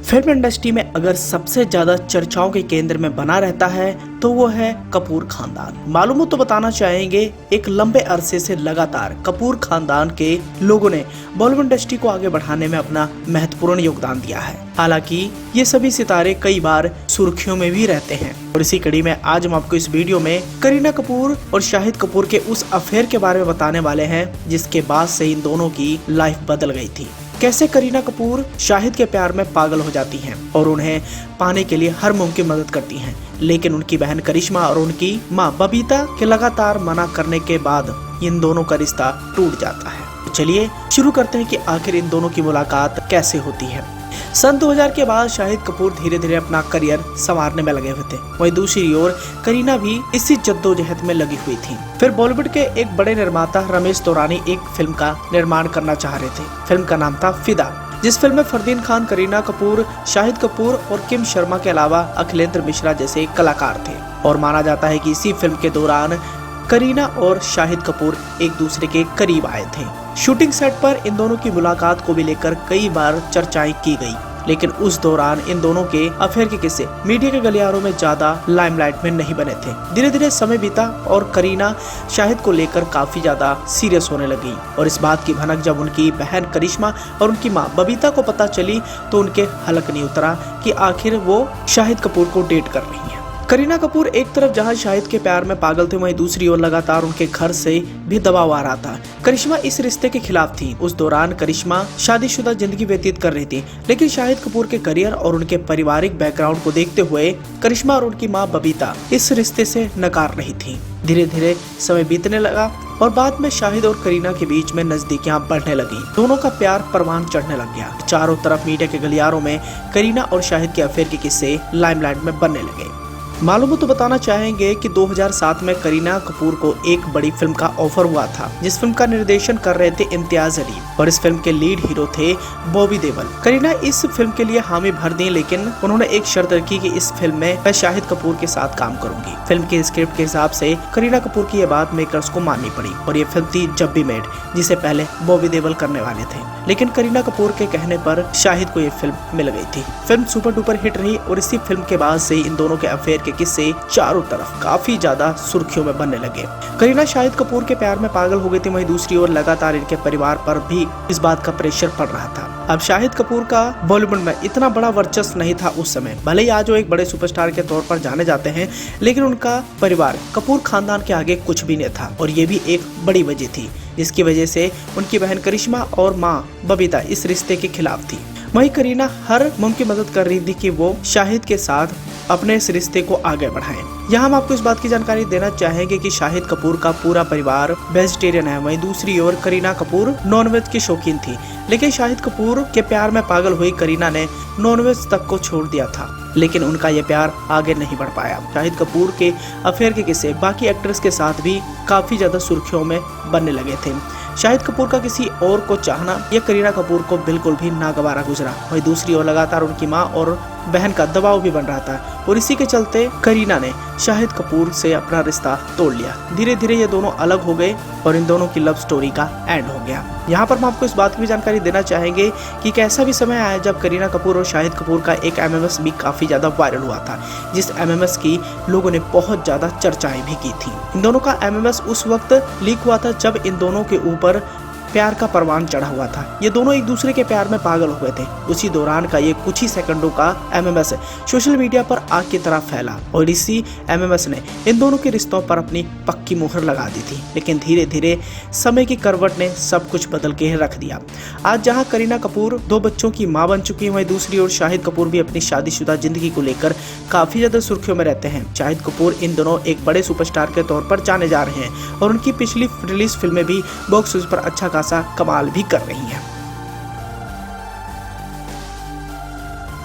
Film industry में अगर सबसे ज्यादा चर्चाओं के केंद्र में बना रहता है तो वो है कपूर खानदान। मालूम हो तो बताना चाहेंगे, एक लंबे अरसे से लगातार कपूर खानदान के लोगों ने बॉलीवुड इंडस्ट्री को आगे बढ़ाने में अपना महत्वपूर्ण योगदान दिया है। हालांकि ये सभी सितारे कई बार सुर्खियों में भी रहते हैं और इसी कड़ी में आज हम आपको इस वीडियो में करीना कपूर और शाहिद कपूर के उस अफेयर के बारे में बताने वाले हैं जिसके बाद से इन दोनों की लाइफ बदल गई थी। कैसे करीना कपूर शाहिद के प्यार में पागल हो जाती हैं और उन्हें पाने के लिए हर मुमकिन मदद करती हैं, लेकिन उनकी बहन करिश्मा और उनकी मां बबीता के लगातार मना करने के बाद इन दोनों का रिश्ता टूट जाता है। चलिए शुरू करते हैं कि आखिर इन दोनों की मुलाकात कैसे होती है। सन 2000 के बाद शाहिद कपूर धीरे धीरे अपना करियर संवारने में लगे हुए थे, वहीं दूसरी ओर करीना भी इसी जद्दोजहद में लगी हुई थी। फिर बॉलीवुड के एक बड़े निर्माता रमेश तौरानी एक फिल्म का निर्माण करना चाह रहे थे। फिल्म का नाम था फिदा, जिस फिल्म में फरदीन खान, करीना कपूर, शाहिद कपूर और किम शर्मा के अलावा अखिलेंद्र मिश्रा जैसे कलाकार थे। और माना जाता है कि इसी फिल्म के दौरान करीना और शाहिद कपूर एक दूसरे के करीब आए थे। शूटिंग सेट पर इन दोनों की मुलाकात को भी लेकर कई बार चर्चाएं की गई, लेकिन उस दौरान इन दोनों के अफेयर के किस्से मीडिया के गलियारों में ज्यादा लाइमलाइट में नहीं बने थे। धीरे धीरे समय बीता और करीना शाहिद को लेकर काफी ज्यादा सीरियस होने लगी और इस बात की भनक जब उनकी बहन करिश्मा और उनकी मां बबीता को पता चली तो उनके हलक नहीं उतरा कि आखिर वो शाहिद कपूर को डेट कर रही है। करीना कपूर एक तरफ जहां शाहिद के प्यार में पागल थे, वहीं दूसरी ओर लगातार उनके घर से भी दबाव आ रहा था। करिश्मा इस रिश्ते के खिलाफ थी। उस दौरान करिश्मा शादीशुदा जिंदगी व्यतीत कर रही थी, लेकिन शाहिद कपूर के करियर और उनके पारिवारिक बैकग्राउंड को देखते हुए करिश्मा और उनकी मां बबीता इस रिश्ते से नकार रही थी। धीरे धीरे समय बीतने लगा और बाद में शाहिद और करीना के बीच में नजदीकियां बढ़ने लगी। दोनों का प्यार परवान चढ़ने लग गया। चारों तरफ मीडिया के गलियारों में करीना और शाहिद के अफेयर के किस्से लाइमलाइट में बनने लगे। मालूम हो तो बताना चाहेंगे कि 2007 में करीना कपूर को एक बड़ी फिल्म का ऑफर हुआ था, जिस फिल्म का निर्देशन कर रहे थे इम्तियाज अली और इस फिल्म के लीड हीरो थे बॉबी देओल। करीना इस फिल्म के लिए हामी भर दी, लेकिन उन्होंने एक शर्त रखी कि इस फिल्म में मैं शाहिद कपूर के साथ काम करूंगी। फिल्म के स्क्रिप्ट के हिसाब से करीना कपूर की यह बात मेकर्स को माननी पड़ी और ये फिल्म थी जब बी मेड, जिसे पहले बॉबी देओल करने वाले थे, लेकिन करीना कपूर के कहने पर शाहिद को ये फिल्म मिल गई थी। फिल्म सुपर डुपर हिट रही और इसी फिल्म के बाद से इन दोनों के अफेयर के किस्से चारों तरफ काफी ज्यादा सुर्खियों में बनने लगे। करीना शाहिद कपूर के प्यार में पागल हो गई थी, वहीं दूसरी ओर लगातार इनके परिवार पर भी इस बात का प्रेशर पड़ रहा था। अब शाहिद कपूर का बॉलीवुड में इतना बड़ा वर्चस्व नहीं था उस समय। भले ही आज वो एक बड़े सुपरस्टार के तौर पर जाने जाते हैं, लेकिन उनका परिवार कपूर खानदान के आगे कुछ भी नहीं था और ये भी एक बड़ी वजह थी जिसकी वजह से उनकी बहन करिश्मा और मां बबीता इस रिश्ते के खिलाफ थी। वहीं करीना हर मुमकिन मदद कर रही थी कि वो शाहिद के साथ अपने इस रिश्ते को आगे बढ़ाएं। यहाँ हम आपको इस बात की जानकारी देना चाहेंगे कि शाहिद कपूर का पूरा परिवार वेजिटेरियन है, वहीं दूसरी ओर करीना कपूर नॉनवेज की शौकीन थी, लेकिन शाहिद कपूर के प्यार में पागल हुई करीना ने नॉनवेज तक को छोड़ दिया था, लेकिन उनका ये प्यार आगे नहीं बढ़ पाया। शाहिद कपूर के अफेयर के किस्से बाकी एक्ट्रेस के साथ भी काफी ज्यादा सुर्खियों में बनने लगे थे। शाहिद कपूर का किसी और को चाहना यह करीना कपूर को बिल्कुल भी नागवारा गुजरा। वहीं दूसरी ओर लगातार उनकी मां और बहन का दबाव भी बन रहा था और इसी के चलते करीना ने शाहिद कपूर से अपना रिश्ता तोड़ लिया। धीरे धीरे ये दोनों अलग हो गए और इन दोनों की लव स्टोरी का एंड हो गया। यहाँ पर हम आपको इस बात की भी जानकारी देना चाहेंगे कि एक ऐसा भी समय आया जब करीना कपूर और शाहिद कपूर का एक MMS भी काफी ज्यादा वायरल हुआ था, जिस MMS की लोगों ने बहुत ज्यादा चर्चाएं भी की थी। इन दोनों का MMS उस वक्त लीक हुआ था जब इन दोनों के ऊपर प्यार का परवान चढ़ा हुआ था। ये दोनों एक दूसरे के प्यार में पागल हुए थे। उसी दौरान का ये कुछ ही सेकंडों का MMS सोशल मीडिया पर आग की तरह फैला और इसी MMS ने इन दोनों के रिश्तों पर अपनी पक्की मुहर लगा दी थी, लेकिन धीरे धीरे समय की करवट ने सब कुछ बदल के रख दिया। आज जहाँ करीना कपूर 2 बच्चों की माँ बन चुकी है, वहीं दूसरी ओर शाहिद कपूर भी अपनी शादीशुदा जिंदगी को लेकर काफी ज्यादा सुर्खियों में रहते हैं। शाहिद कपूर इन दोनों एक बड़े सुपरस्टार के तौर पर जाने जा रहे हैं और उनकी पिछली रिलीज फिल्में भी बॉक्स ऑफिस पर अच्छा खासा कमाल भी कर रही हैं।